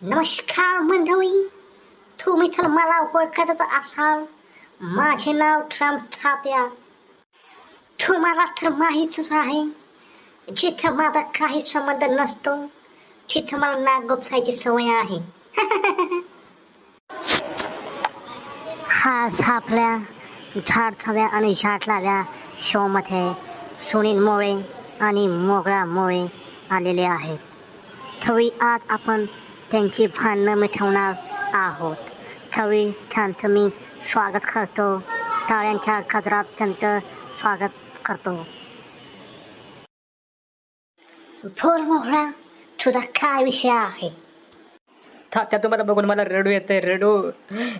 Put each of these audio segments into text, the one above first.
नमस्कार मंडळी, तुम्ही तर मला ओळखतच असाल. माझे नाव ट्रम्प तात्या. तुम्हाला तर माहीतच आहे, जिथं माझा काही संबंध नसतो तिथं मला नाक गुपसायची सवय आहे. आज आपल्या झाडछाव्या आणि झाडलाव्या शोमध्ये सुनील मोळे आणि मोगरा मोळे आलेले आहेत. तरी आज आपण त्यांची भांडणं मिटवणार आहोत. तरी त्यांचं मी स्वागत करतो. टाळ्यांच्या गजरात त्यांचं स्वागत करतो. बोल मोगरा, तुझा काय विषय आहे? तात्या, तुम्हाला बघून मला रडू येतंय, रडू.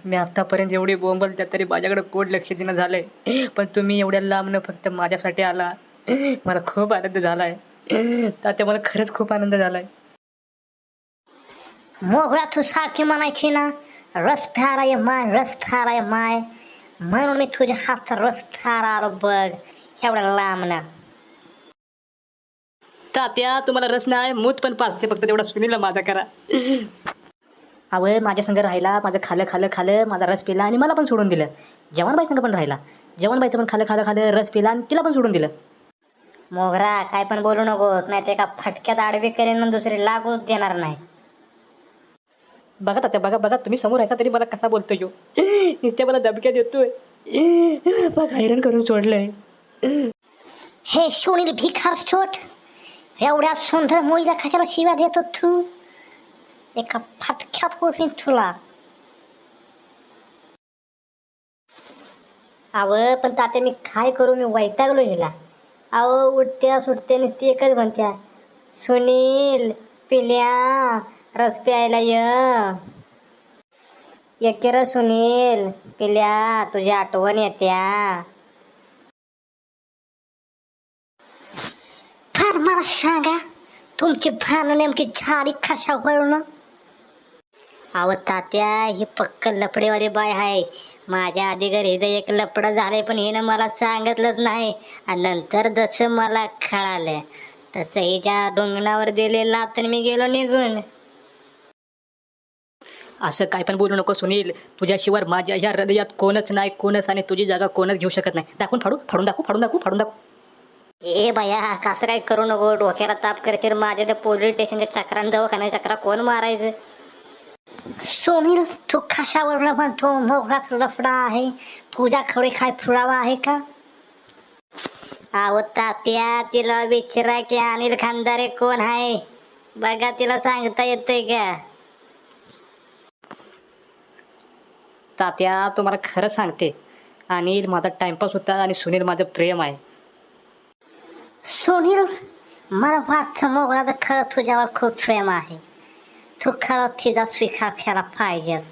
मी आतापर्यंत एवढी बोंबलत्या तरी माझ्याकडे कोण लक्ष देणं झालंय, पण तुम्ही एवढ्या लांबनं फक्त माझ्यासाठी आला. मला खूप आनंद झालाय तात्या, मला खरंच खूप आनंद झालाय. मोगरा, तू सारखी म्हणायची ना, रस प्याराय माय, रस प्याराय माय, म्हणून मी तुझ्या हातचा रस प्यारालो बघ एवढ्या लांबनं. तात्या, तुम्हाला रस नाही, मूत पण पाचते, फक्त तेवढा सुनीलला माझा करा. अवय माझ्या संग राहिला, माझं खालं खालं खालं, माझा रस पिला आणि मला पण सोडून दिलं. जवानबाई संग पण राहिला, जवानबाईचं पण खालं खालं खालं रस पिला आणि तिला पण सोडून दिलं. मोगरा, काय पण बोलू नकोस, नाही ते एका फटक्यात आडवी करेन आणि दुसरी लागूच देणार नाही. बघा तात्या, बघा बघा, तुम्ही समोर राहायचा तरी मला कसा बोलतोय यो. नुसत्या मला धमक्या देतोय. बघ, हैराण करून सोडलंय. हे सुनील भिकार छोट, एवढ्या सुंदर मुलीला कशाला शिव्या देतो तू? एका फटक्यात उठवीन तुला. अव पण तात्या, मी काय करू? मी वैतागलो हिला. अहो, उठत्या सुटत्या नुसती एकच म्हणत्या, सुनील पिल्या रस प्यायला ये र सुनील पिल्या, तुझी आठवण येत्या. फार मला सांगा, तुमची भांडणं नेमकी झाली कशावरून? अहो तात्या, ही पक्क लफडेवाली बाय आहे. माझ्या आधी घरी एक लफडं झालंय, पण हिनं मला सांगितलंच नाही. आणि नंतर जसं मला कळालं तसं हिच्या डोंगणावर दिलेला तर मी गेलो निघून. असं काय पण बोलू नको सुनील. तुझ्याशिवाय माझ्या ह्या हृदयात कोणच नाही, कोणच, आणि तुझी जागा कोणच घेऊ शकत नाही. दाखवून फाडून दाखवू. ए बया, कसं काय करू नको, डोक्याला ताप करशील. माझ्या त्या पोलीस स्टेशनच्या चक्रान दवाखान्याच्या चक्रा कोण मारायचं? सुनील, तू कशावर म्हणतो मोगराच लफडा आहे? तुझ्याकडे काय पुरावा आहे का? अहो तात्या, तिला विचारा की अनिल खानदारे कोण आहे, बघा, तिला सांगता येतंय का? तात्या, तुम्हाला खरं सांगते, अनिल माझा टाइमपास होता आणि सुनील माझं प्रेम आहे. सुनील, मला वाटतं मोगराचं खरं तुझ्यावर खूप प्रेम आहे. तू खरं तिचा स्वीकार केला पाहिजेस.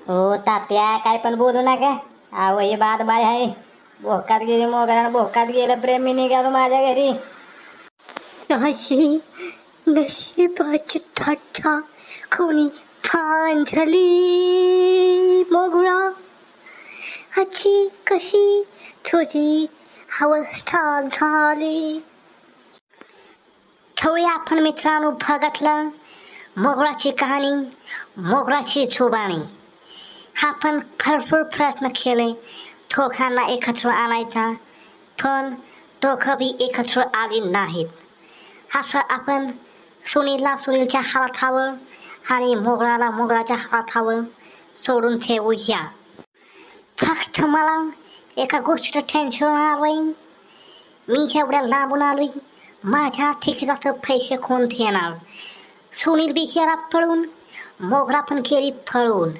हो तात्या, काय पण बोलू नका. अहो, ही बाद बाय आहे. भोकात गेली मोगरा, भोकात गेलं प्रेम, मी निघालो माझ्या घरी. अशी नशिबाची थट्टा कोणी फांझली मोगरा, अशी कशी तुझी अवस्था झाली. थोडी आपण मित्रांनो बघितलं मोगराची कहाणी, मोगराची जुबानी. आपण भरपूर प्रयत्न केले दोघांना एकत्र आणायचा, पण दोघं बी एकत्र आली नाहीत. असं आपण सुनीलला सुनीलच्या हातावर आणि मोगराला मोगराच्या हातावर सोडून ठेवूया. फक्त मला एका गोष्टीचं टेन्शन आलंय. मी एवढ्या लांबून आलोय, माझ्या तिकिटाचे पैसे कोण देणार? सुनील बी गेला पळून, मोगरा पण गेली पळून.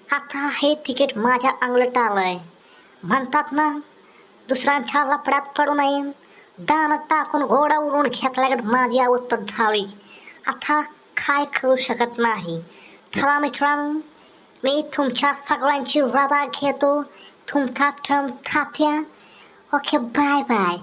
आता हे तिकीट माझ्या अंगलट आलंय. म्हणतात ना, दुसऱ्यांच्या लफड्यात पडू नये, दान टाकून घोडा उडून घेतल्यागत माझी अवस्था झाली. आता काय करू शकत नाही. चला मित्रांनो, मी तुमच्या सगळ्यांची रजा घेतो. तुमचा Trump Tatya. Okay, bye bye.